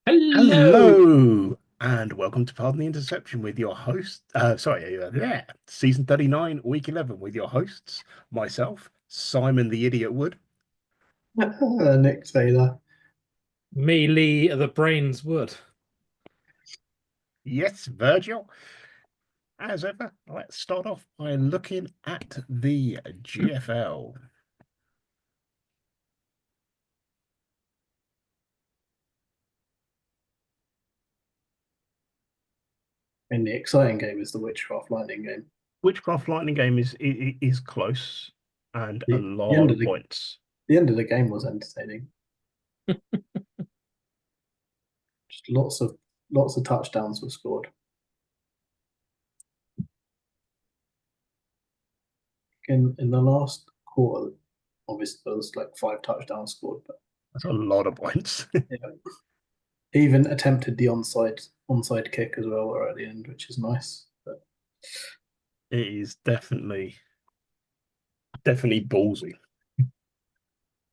Hello. Hello, and welcome to Pardon the Interception with your host. Season 39, week 11, with your hosts, myself, Simon the Idiot Wood. Nick Taylor. Me, Lee, the brains would. Yes, Virgil. As ever, let's start off by looking at the GFL. And the exciting game is the Witchcraft Lightning game. Witchcraft Lightning game is close and a The lot end of of the points. the end of the game was entertaining. Just lots of touchdowns were scored. In the last quarter, obviously there was like 5 touchdowns scored, but That's a lot of points. yeah. Even attempted the onside kick as well at the end, which is nice. But It is definitely ballsy.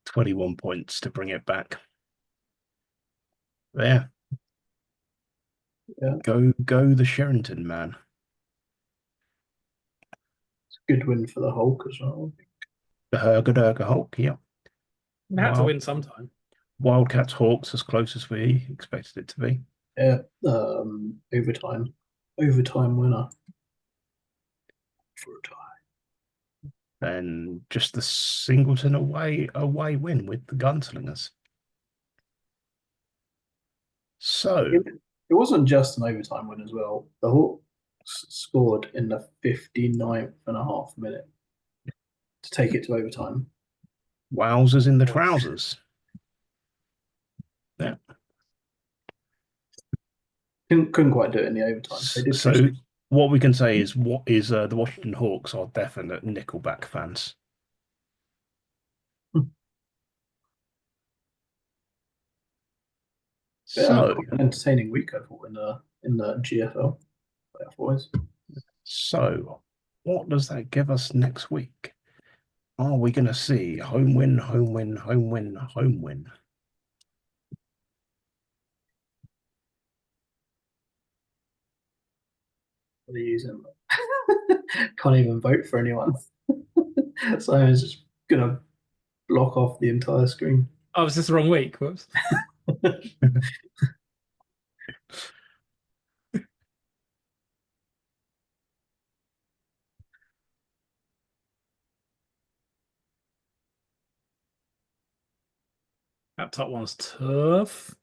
21 points to bring it back. Yeah, yeah, go the Sherrington man. it's a good win for the Hulk as well. The Hergadurga Hulk, yeah. We had to Wild win sometime. Wildcats Hawks as close as we expected it to be. Yeah, overtime winner for a tie. And just the Singleton away win with the Gunslingers. So It wasn't just an overtime win as well. The Hawks scored in the 59th and a half minute to take it to overtime. wowzers in the trousers. Yeah. Couldn't quite do it in the overtime. They did So concede. what we can say is the Washington Hawks are definite Nickelback fans. Yeah, So quite an entertaining week I thought in the GFL playoff boys. so what does that give us next week? Are we going to see home win, home win, home win, home win? What are you using? Can't even vote for anyone. So I was just gonna block off the entire screen. Oh, was this the wrong week? Whoops. That top one's tough.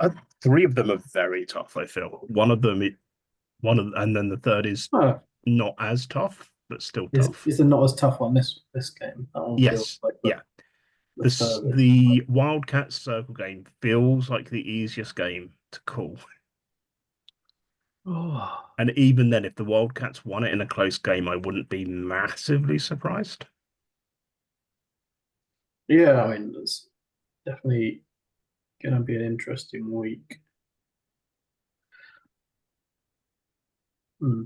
Uh, Three of them are very tough, I feel. And then the third is Oh, not as tough, but still is tough. is it not as tough on this game? That one feels Yes, like yeah. the furthest. The Wildcats Circle game feels like the easiest game to call. Oh, And even then, if the Wildcats won it in a close game, I wouldn't be massively surprised. Yeah, I mean it's definitely gonna be an interesting week. Hmm.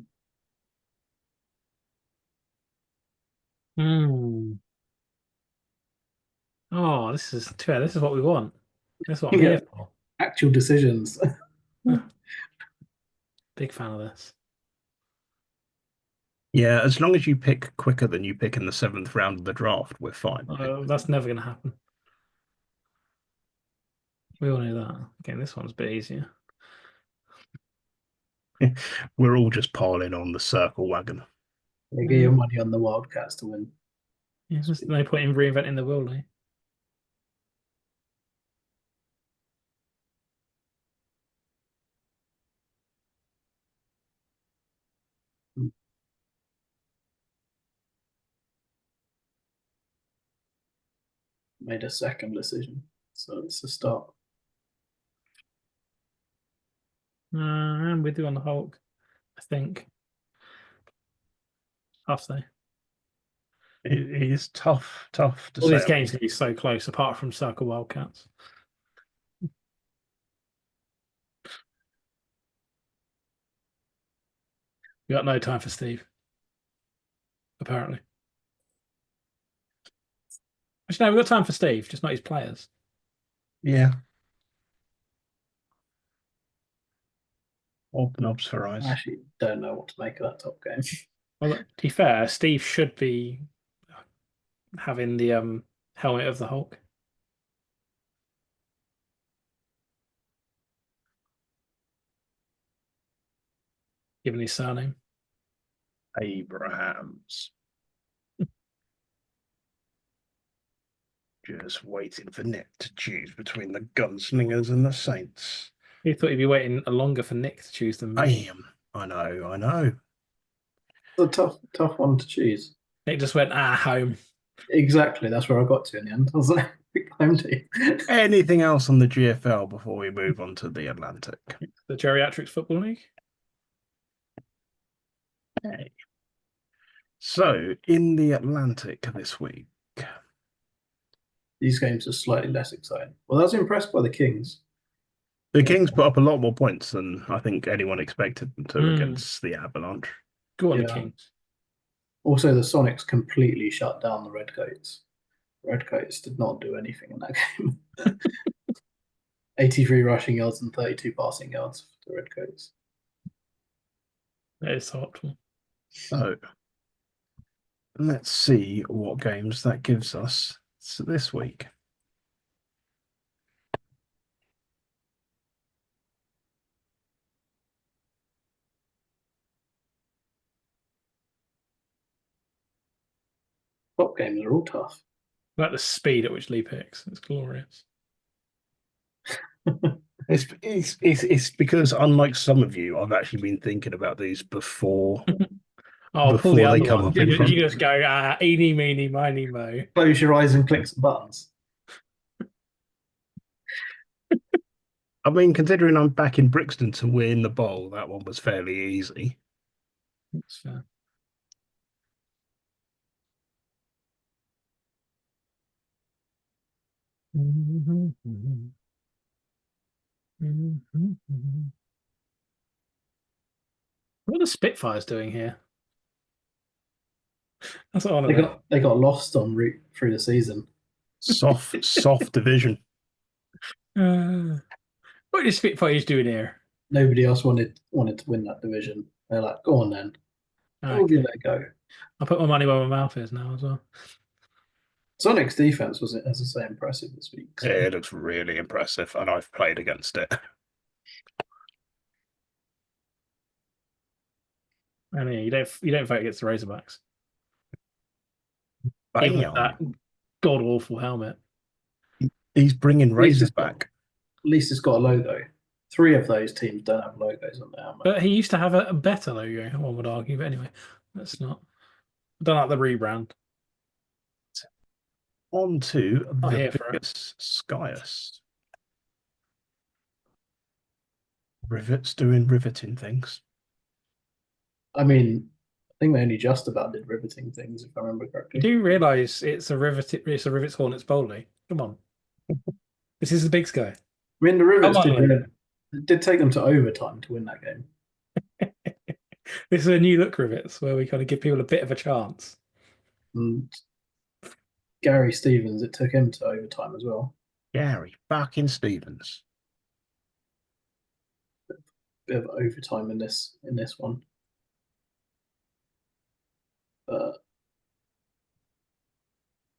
hmm. Oh, this is what we want. This is what I'm Yeah, here for. actual decisions. Big fan of this. Yeah, as long as you pick quicker than you pick in the seventh round of the draft, we're fine. That's never going to happen. We all know that. Okay, this one's a bit easier. We're all just piling on the circle wagon. You get your Yeah, money on the Wildcats to win. yeah, there's no point in reinventing the wheel, Lee. Made a second decision, so it's a start. I'm with you on the Hulk, I think. Tough though. It is tough to All say. these games can be so close, apart from Circle Wildcats. We got no time for Steve, apparently. Actually, no, we've got time for Steve, just not his players. Yeah. Open obs for eyes. I actually don't know what to make of that top game. Well, to be fair, Steve should be having the helmet of the Hulk. Given his surname. Abrahams. Just waiting for Nick to choose between the Gunslingers and the Saints. You thought you'd be waiting longer for Nick to choose them. I am. I know. It's a tough one to choose. Nick just went, home. Exactly, that's where I got to in the end. I was like, home team. Anything else on the GFL before we move on to the Atlantic? The Geriatrics Football League. Okay. So, in the Atlantic this week, These games are slightly less exciting. Well, I was impressed by the Kings. the Kings put up a lot more points than I think anyone expected them to against the Avalanche. Go on, the Yeah. Kings. Also, the Sonics completely shut down the Redcoats. Redcoats did not do anything in that game. 83 rushing yards and 32 passing yards for the Redcoats. That is so optimal. So, let's see what games that gives us this week. Top games are all tough. Like the speed at which Lee picks. It's glorious. It's because, unlike some of you, I've actually been thinking about these before. Oh, pull Before the they other come one. up in front. You just go, eeny, meeny, miny, mo. Close your eyes and click some buttons. I mean, considering I'm back in Brixton to win the bowl, that one was fairly easy. That's fair. What are the Spitfires doing here? That's what I want to know. They got lost en route through the season. Soft division. What are the Spitfires doing here? Nobody else wanted to win that division. They're like, go on then. We'll give it a go. I'll put my money where my mouth is now as well. Sonic's defense was, as I say, impressive this week. So. Yeah, it looks really impressive, and I've played against it. And yeah, you don't vote against the Razorbacks. Bam. Even with that god awful helmet. He's bringing Razors back. At least it's got a logo. 3 of those teams don't have logos on their helmet. But he used to have a better logo, one would argue. But anyway, that's not. I don't like the rebrand. On to Not the here for it. biggest Skyus. Rivets doing riveting things. I mean, I think they only just about did riveting things, if I remember correctly. You do realise it's a Rivets Hornets Bowley. Come on. This is the big Sky. I mean, the Rivets on, did take them to overtime to win that game. This is a new look Rivets where we kind of give people a bit of a chance. And Gary Stevens, it took him to overtime as well. Gary, fucking Stevens. Bit of overtime in this one.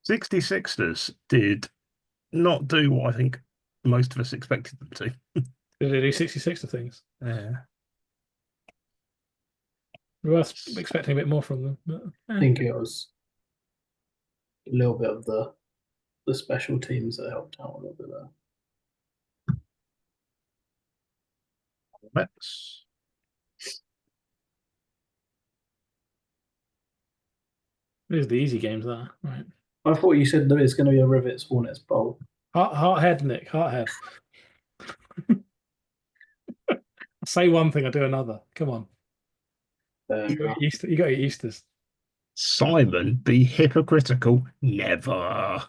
66ers did not do what I think most of us expected them to. Did they do 66 of things? Yeah. We were expecting a bit more from them. But, I think it was a little bit of the special teams that helped out a little bit there. Let's These are the easy games there, right? I thought you said that it's going to be a Rivets Hornets Bowl. Heart head, Nick. Heart head. Say one thing, I do another. Come on. You got to get used to this. Simon be hypocritical. Never.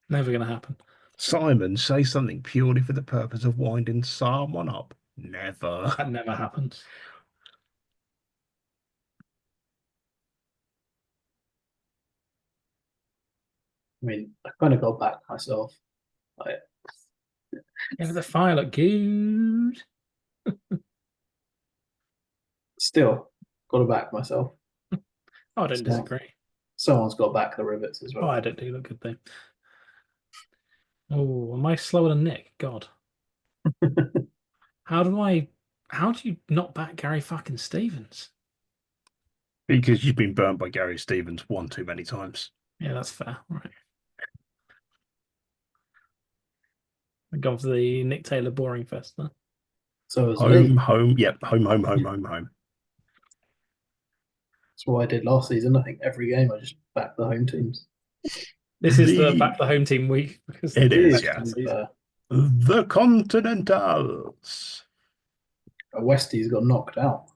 Never going to happen. Simon say something purely for the purpose of winding someone up. Never. That never happens. I mean, I kind of got back myself. Yeah, but the fire look good. Still, got to back myself. Oh, I don't So- disagree. Someone's got to back the rivets as Oh, well. I don't do look good though. Oh, am I slower than Nick? God. How do you not back Gary fucking Stevens? Because you've been burnt by Gary Stevens one too many times. Yeah, that's fair. All right. I've gone for the Nick Taylor boring fest then. So as Home, me. home, yep, home, home, home, home, home. That's what I did last season. I think every game I just backed the home teams. This is the back the home team week because It the is, rest yeah. of the season. The Continentals Westie's got knocked out.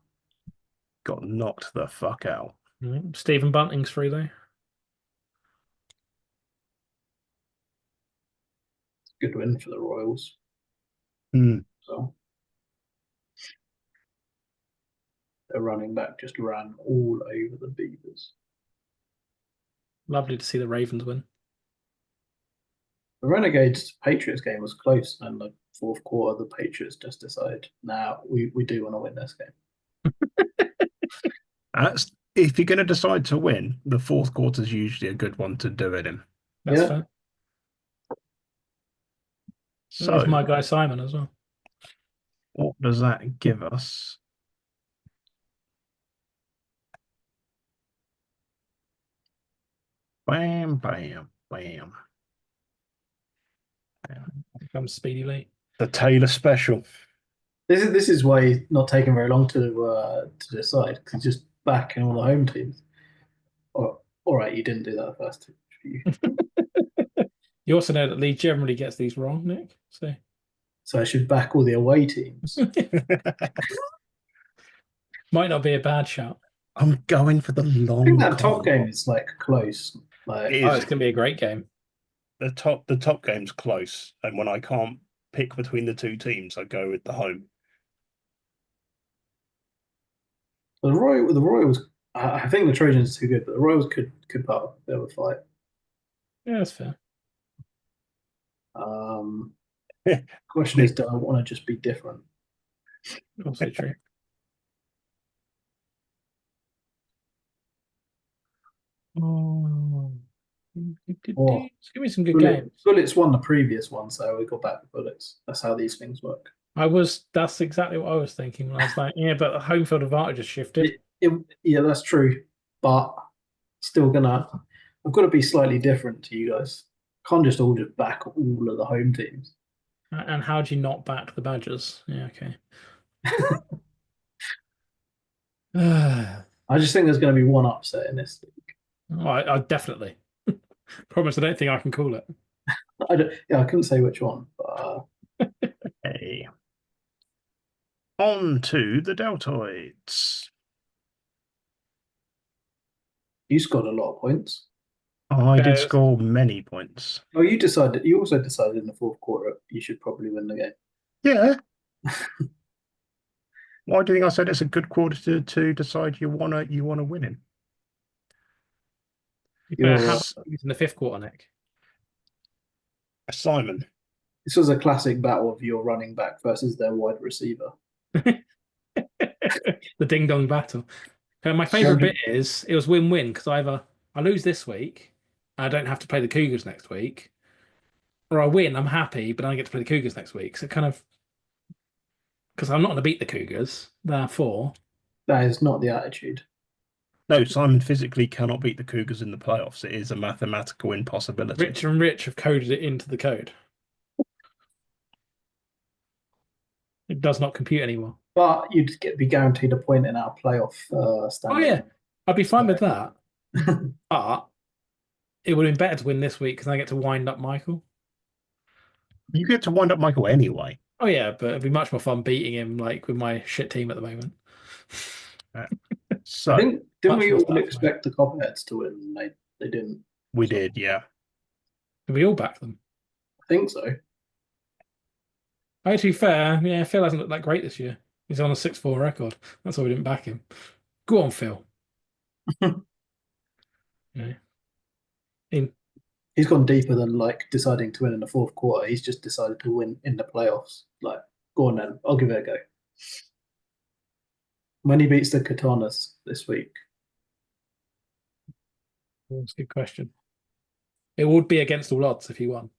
got knocked the fuck out. Right. Stephen Bunting's free though. Good win for the Royals. Hmm. So their running back just ran all over the Beavers. Lovely to see the Ravens win. The Renegades Patriots game was close, and the fourth quarter, the Patriots just decided, nah, we do want to win this game. That's if you're going to decide to win, the fourth quarter is usually a good one to do it in. That's Yeah. fair. So, There's my guy Simon as well. what does that give us? Bam, bam, bam. Here comes Speedy Lee. The Taylor special. This is why it's not taking very long to decide, because just backing all the home teams. All right, you didn't do that first few. You also know that Lee generally gets these wrong, Nick. So I should back all the away teams. Might not be a bad shout. I'm going for the I think long that top con. game is like close. Like It Oh, is. it's going to be a great game. The top game's close, and when I can't pick between the two teams, I go with the home. the Royals. I think the Trojans are too good, but the Royals could put up a bit of a fight. Yeah, that's fair. Question is, do I want to just be different? Also true. Oh. Or Give me some good games. Bullets won the previous one, so we got back to Bullets. That's how these things work. That's exactly what I was thinking when I was like, yeah, but the home field advantage has shifted. Yeah, that's true, but still I've got to be slightly different to you guys. Can't just all just back all of the home teams. And how do you not back the Badgers? Yeah, okay. I just think there's going to be one upset in this league. Oh, I definitely. Promise, I don't think I can call it. I couldn't say which one, but Hey. On to the Deltoids. you scored a lot of points. I did Yes. score many points. Oh, you also decided in the fourth quarter you should probably win the game. Yeah. Why do you think I said it's a good quarter to decide you wanna win in? How in the fifth quarter, Nick? Simon. This was a classic battle of your running back versus their wide receiver. The ding dong battle. My favorite bit is it was win-win because either I lose this week, I don't have to play the Cougars next week, or I win, I'm happy, but I get to play the Cougars next week. So kind of because I'm not going to beat the Cougars, therefore. That is not the attitude. No, Simon physically cannot beat the Cougars in the playoffs. It is a mathematical impossibility. Rich and Rich have coded it into the code. It does not compute anymore. But you'd be guaranteed a point in our playoff standing. Oh, yeah. I'd be fine with that. But it would have been better to win this week because I get to wind up Michael. You get to wind up Michael anyway. Oh, yeah, but it'd be much more fun beating him like with my shit team at the moment. So, I think, didn't much we more all stuff, expect the Copperheads to win? They didn't. we did, yeah. Did we all back them? I think so. Oh, to be fair, yeah, Phil hasn't looked that great this year. He's on a 6-4 record. That's why we didn't back him. Go on, Phil. Yeah. He's gone deeper than like deciding to win in the fourth quarter. He's just decided to win in the playoffs. Like, go on then, I'll give it a go. When he beats the Katanas this week, That's a good question. It would be against all odds if he won.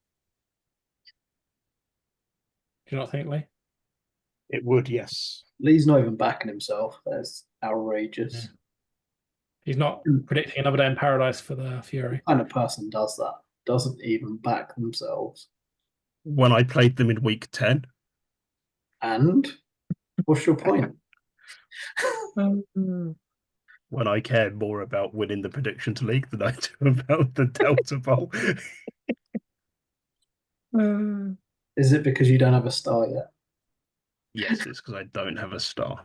Do you not think, Lee? It would, yes. Lee's not even backing himself. That's outrageous. Yeah. He's not predicting another day in paradise for the Fury. What kind of person does that? Doesn't even back themselves. When I played them in week 10. And what's your point? When I cared more about winning the Predictions League than I do about the Delta Bowl. Is it because you don't have a star yet? Yes, it's because I don't have a star.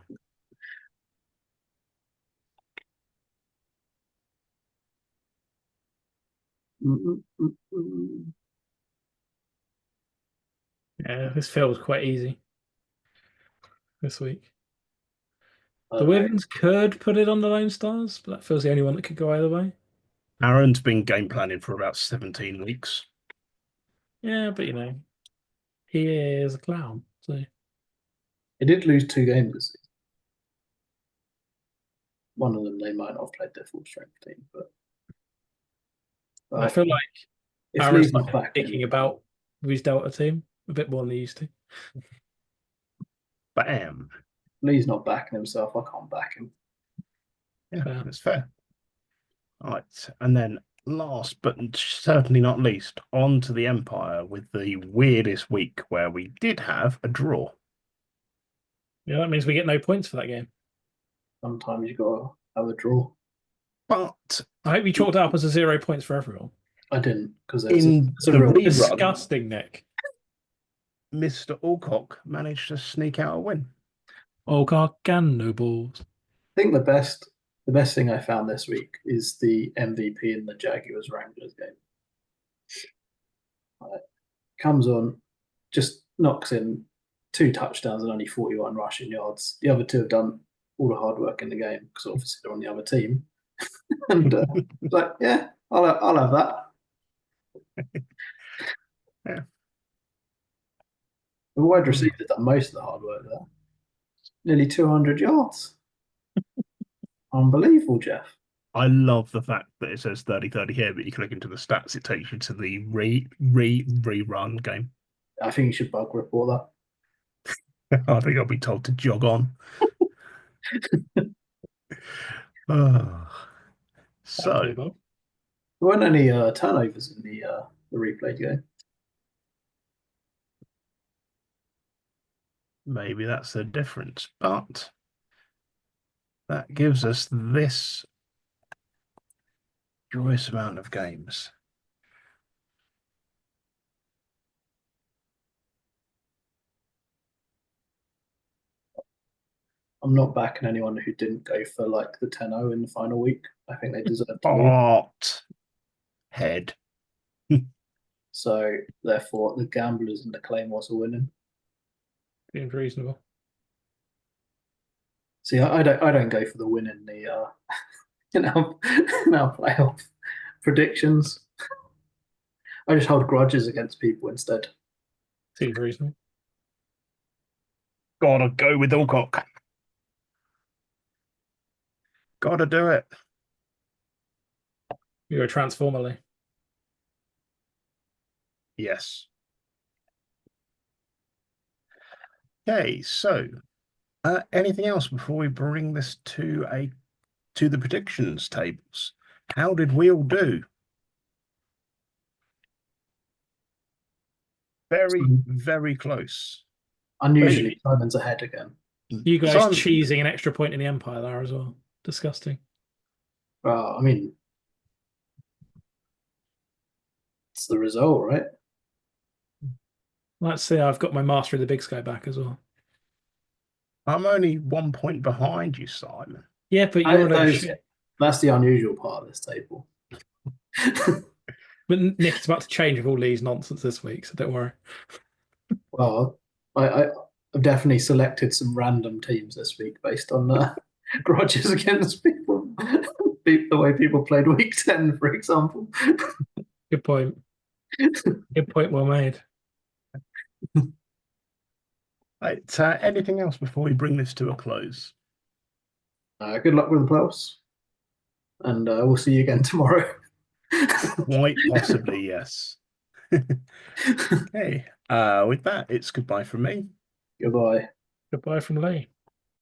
Yeah, this feels quite easy this week. The Okay. Withens could put it on the Lone Stars, but that feels the only one that could go either way. Aaron's been game planning for about 17 weeks. Yeah, but he is a clown. So He did lose 2 games this season. One of them they might not have played their full strength team, but I feel like if Aaron's Lee's not back, thinking about his Delta team a bit more than he used to. Bam. Lee's not backing himself. I can't back him. Yeah, that's fair. All right, and then last but certainly not least, on to the Empire with the weirdest week where we did have a draw. Yeah, that means we get no points for that game. Sometimes you got to have a draw. But I hope you chalked it up as a 0 points for everyone. I didn't because in it's a the real rerun, Disgusting, Nick. Mr. Alcock managed to sneak out a win. Alcock and no balls. I think the best thing I found this week is the MVP in the Jaguars Wranglers game. Comes on, just knocks in 2 touchdowns and only 41 rushing yards. The other 2 have done all the hard work in the game because obviously they're on the other team. And like, yeah, I'll have that. Yeah. The wide receiver done most of the hard work there. Nearly 200 yards. Unbelievable, Jeff. I love the fact that it says 30-30 here, but you click into the stats, it takes you to the rerun game. I think you should bug report I think I'll be told to jog on. So there weren't any turnovers in the replayed game. maybe that's the difference, but that gives us this joyous amount of games. I'm not backing anyone who didn't go for like the 10-0 in the final week. I think they deserve to lose. Hot head. So therefore, the gamblers and the claymores are winning. Seems reasonable. See, I don't go for the win in the in our playoff predictions. I just hold grudges against people instead. Seems reasonable. Gotta go with Alcock. Gotta do it. You're a transformer, Lee. Yes. Okay, so anything else before we bring this to the predictions tables? How did we all do? Very, very close. Unusually, Simon's ahead again. You guys cheesing an extra point in the Empire there as well. Disgusting. Well, I mean, it's the result, right? Let's see, I've got my Master of the Big Sky back as well. I'm only 1 point behind you, Simon. Yeah, but you're that's the unusual part of this table. But Nick's about to change with all Lee's nonsense this week, so don't worry. Well, I've definitely selected some random teams this week based on grudges against people. The way people played week 10, for example. Good point. Good point. Well made. Right, anything else before we bring this to a close? Good luck with the playoffs, and we'll see you again tomorrow. Quite possibly, yes. Okay. With that, it's goodbye from me. Goodbye. Goodbye from Lee.